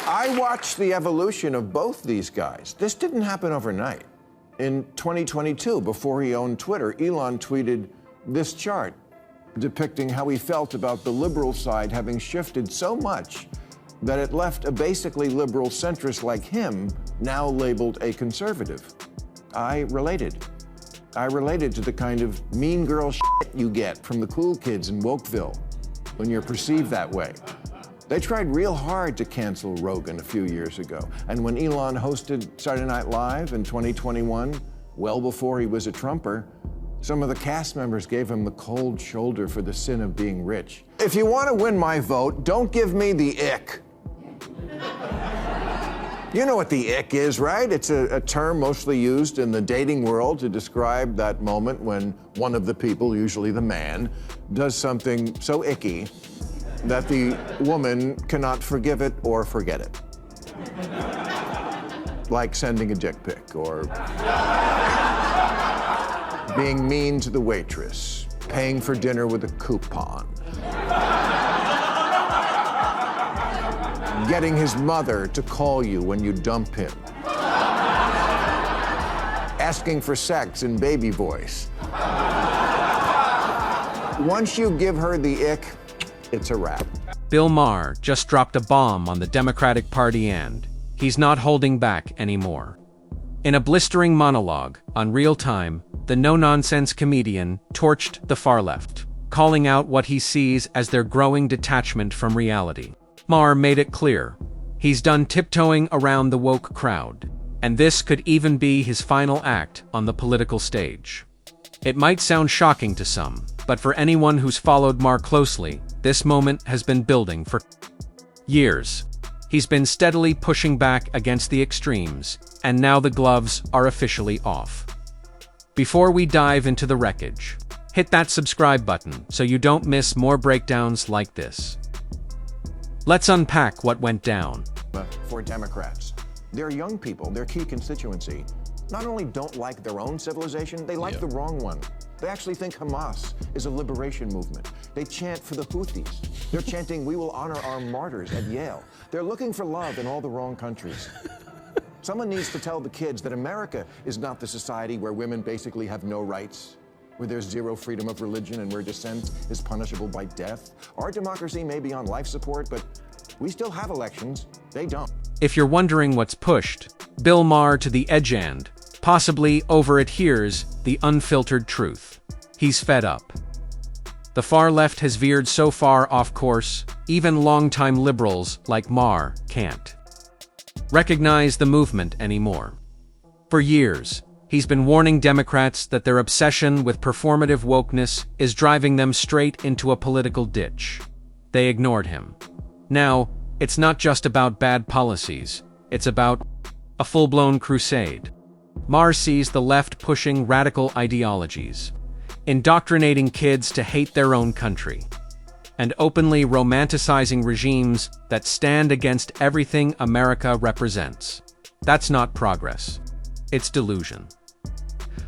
I watched the evolution of both these guys. This didn't happen overnight. In 2022, before he owned Twitter, Elon tweeted this chart depicting how he felt about the liberal side having shifted so much that it left a basically liberal centrist like him now labeled a conservative. I related. I related to the kind of mean girl shit you get from the cool kids in Wokeville when you're perceived that way. They tried real hard to cancel Rogan a few years ago, and when Elon hosted Saturday Night Live in 2021, well before he was a Trumper, some of the cast members gave him the cold shoulder for the sin of being rich. If you want to win my vote, don't give me the ick. You know what the ick is, right? It's a term mostly used in the dating world to describe that moment when one of the people, usually the man, does something so icky that the woman cannot forgive it or forget it. Like sending a dick pic, or being mean to the waitress, paying for dinner with a coupon, getting his mother to call you when you dump him, asking for sex in baby voice. Once you give her the ick, it's a wrap. Bill Maher just dropped a bomb on the Democratic Party, and he's not holding back anymore. In a blistering monologue on Real Time, the no-nonsense comedian torched the far left, calling out what he sees as their growing detachment from reality. Maher made it clear he's done tiptoeing around the woke crowd, and this could even be his final act on the political stage. It might sound shocking to some, but for anyone who's followed Maher closely, this moment has been building for years. He's been steadily pushing back against the extremes, and now the gloves are officially off. Before we dive into the wreckage, hit that subscribe button so you don't miss more breakdowns like this. Let's unpack what went down. For Democrats, their young people, their key constituency, not only don't like their own civilization, they like the wrong one. They actually think Hamas is a liberation movement. They chant for the Houthis. They're chanting, "We will honor our martyrs" at Yale. They're looking for love in all the wrong countries. Someone needs to tell the kids that America is not the society where women basically have no rights, where there's zero freedom of religion and where dissent is punishable by death. Our democracy may be on life support, but we still have elections. They don't. If you're wondering what's pushed Bill Maher to the edge and possibly over-adheres the unfiltered truth, he's fed up. The far left has veered so far off course, even longtime liberals like Maher can't recognize the movement anymore. For years, he's been warning Democrats that their obsession with performative wokeness is driving them straight into a political ditch. They ignored him. Now, it's not just about bad policies, it's about a full-blown crusade. Maher sees the left pushing radical ideologies, indoctrinating kids to hate their own country, and openly romanticizing regimes that stand against everything America represents. That's not progress. It's delusion.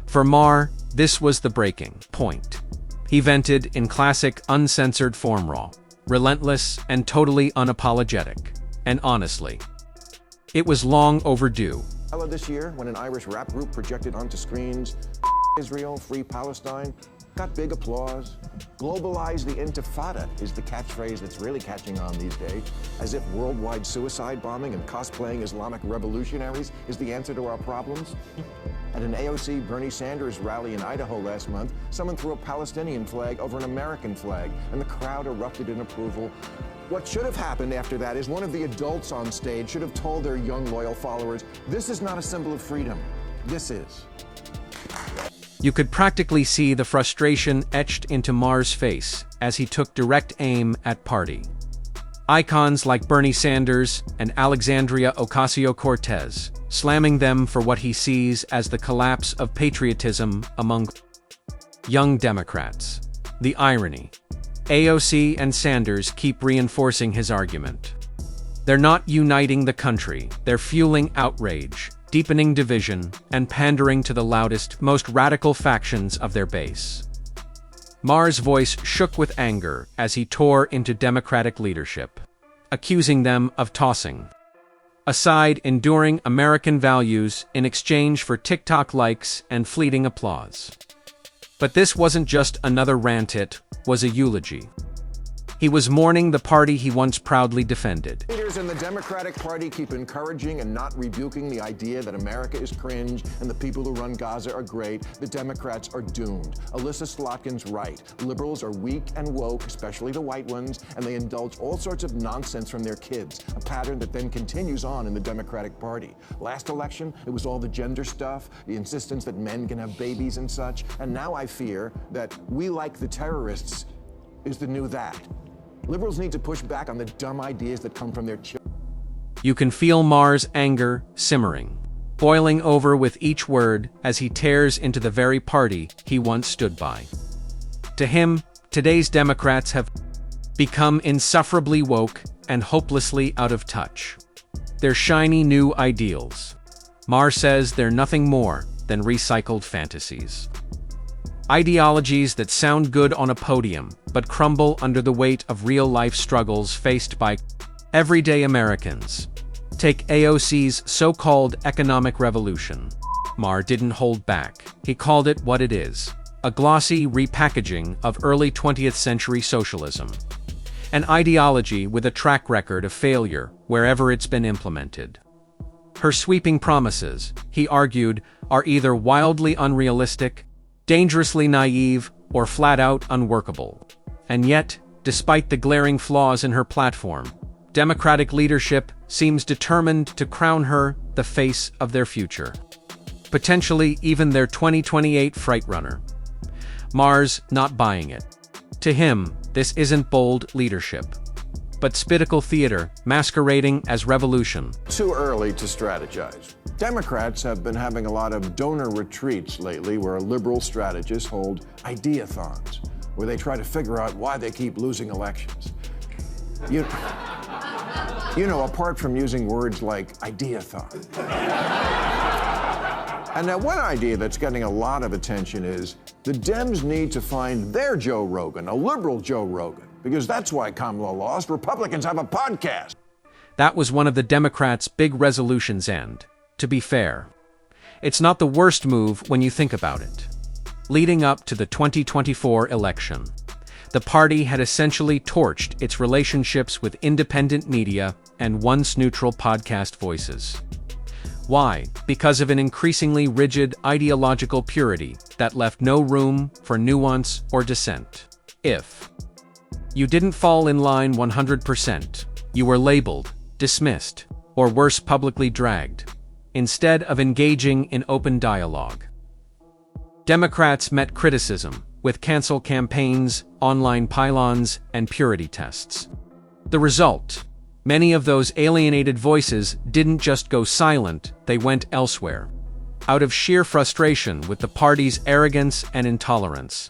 For Maher, this was the breaking point. He vented in classic uncensored form, raw, relentless, and totally unapologetic. And honestly, it was long overdue. This year, when an Irish rap group projected onto screens, Israel, free Palestine, got big applause. Globalize the Intifada is the catchphrase that's really catching on these days, as if worldwide suicide bombing and cosplaying Islamic revolutionaries is the answer to our problems. At an AOC Bernie Sanders rally in Idaho last month, someone threw a Palestinian flag over an American flag, and the crowd erupted in approval. What should have happened after that is one of the adults on stage should have told their young, loyal followers, this is not a symbol of freedom. This is. You could practically see the frustration etched into Maher's face as he took direct aim at party icons like Bernie Sanders and Alexandria Ocasio-Cortez, slamming them for what he sees as the collapse of patriotism among young Democrats. The irony. AOC and Sanders keep reinforcing his argument. They're not uniting the country, they're fueling outrage, deepening division, and pandering to the loudest, most radical factions of their base. Maher's voice shook with anger as he tore into Democratic leadership, accusing them of tossing aside enduring American values in exchange for TikTok likes and fleeting applause. But this wasn't just another rant, it was a eulogy. He was mourning the party he once proudly defended. Leaders in the Democratic Party keep encouraging and not rebuking the idea that America is cringe and the people who run Gaza are great. The Democrats are doomed. Alyssa Slotkin's right. Liberals are weak and woke, especially the white ones, and they indulge all sorts of nonsense from their kids, a pattern that then continues on in the Democratic Party. Last election, it was all the gender stuff, the insistence that men can have babies and such, and now I fear that we like the terrorists is the new that. Liberals need to push back on the dumb ideas that come from their children. You can feel Maher's anger simmering, boiling over with each word as he tears into the very party he once stood by. To him, today's Democrats have become insufferably woke and hopelessly out of touch. They're shiny new ideals. Maher says they're nothing more than recycled fantasies. Ideologies that sound good on a podium, but crumble under the weight of real-life struggles faced by everyday Americans. Take AOC's so-called economic revolution. Maher didn't hold back. He called it what it is, a glossy repackaging of early 20th century socialism. An ideology with a track record of failure wherever it's been implemented. Her sweeping promises, he argued, are either wildly unrealistic, dangerously naive, or flat-out unworkable. And yet, despite the glaring flaws in her platform, Democratic leadership seems determined to crown her the face of their future. Potentially even their 2028 frontrunner. Maher's not buying it. To him, this isn't bold leadership, but spittical theater masquerading as revolution. Too early to strategize. Democrats have been having a lot of donor retreats lately where liberal strategists hold ideathons, where they try to figure out why they keep losing elections. You know, apart from using words like ideathon. And now one idea that's getting a lot of attention is the Dems need to find their Joe Rogan, a liberal Joe Rogan, because that's why Kamala lost. Republicans have a podcast. That was one of the Democrats' big resolutions, and, to be fair, it's not the worst move when you think about it. Leading up to the 2024 election, the party had essentially torched its relationships with independent media and once-neutral podcast voices. Why? Because of an increasingly rigid ideological purity that left no room for nuance or dissent. If you didn't fall in line 100%, you were labeled, dismissed, or worse, publicly dragged, instead of engaging in open dialogue. Democrats met criticism with cancel campaigns, online pylons, and purity tests. The result? Many of those alienated voices didn't just go silent, they went elsewhere, out of sheer frustration with the party's arrogance and intolerance.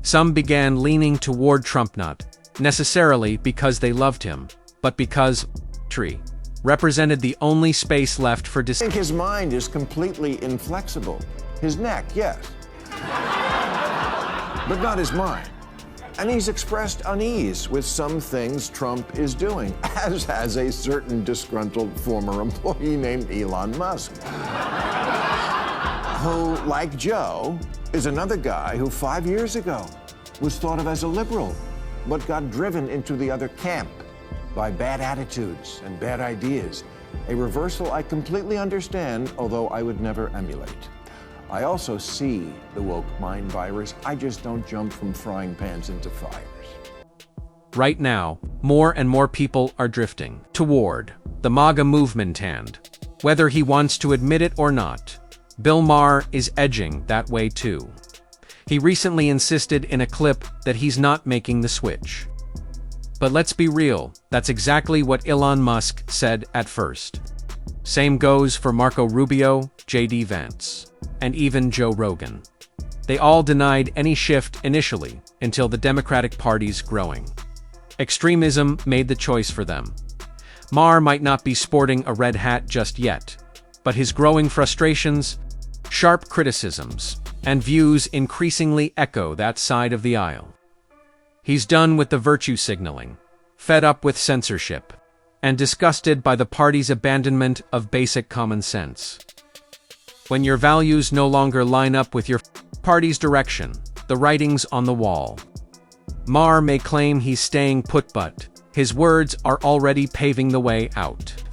Some began leaning toward Trump, not necessarily because they loved him, but because Tree represented the only space left for I think his mind is completely inflexible. His neck, yes. But not his mind. And he's expressed unease with some things Trump is doing, as has a certain disgruntled former employee named Elon Musk, who, like Joe, is another guy who 5 years ago was thought of as a liberal, but got driven into the other camp by bad attitudes and bad ideas, a reversal I completely understand, although I would never emulate. I also see the woke mind virus. I just don't jump from frying pans into fires. Right now, more and more people are drifting toward the MAGA movement, and, whether he wants to admit it or not, Bill Maher is edging that way too. He recently insisted in a clip that he's not making the switch. But let's be real, that's exactly what Elon Musk said at first. Same goes for Marco Rubio, J.D. Vance, and even Joe Rogan. They all denied any shift initially, until the Democratic Party's growing. Extremism made the choice for them. Maher might not be sporting a red hat just yet, but his growing frustrations, sharp criticisms, and views increasingly echo that side of the aisle. He's done with the virtue signaling, fed up with censorship, and disgusted by the party's abandonment of basic common sense. When your values no longer line up with your party's direction, the writing's on the wall. Maher may claim he's staying put, but his words are already paving the way out.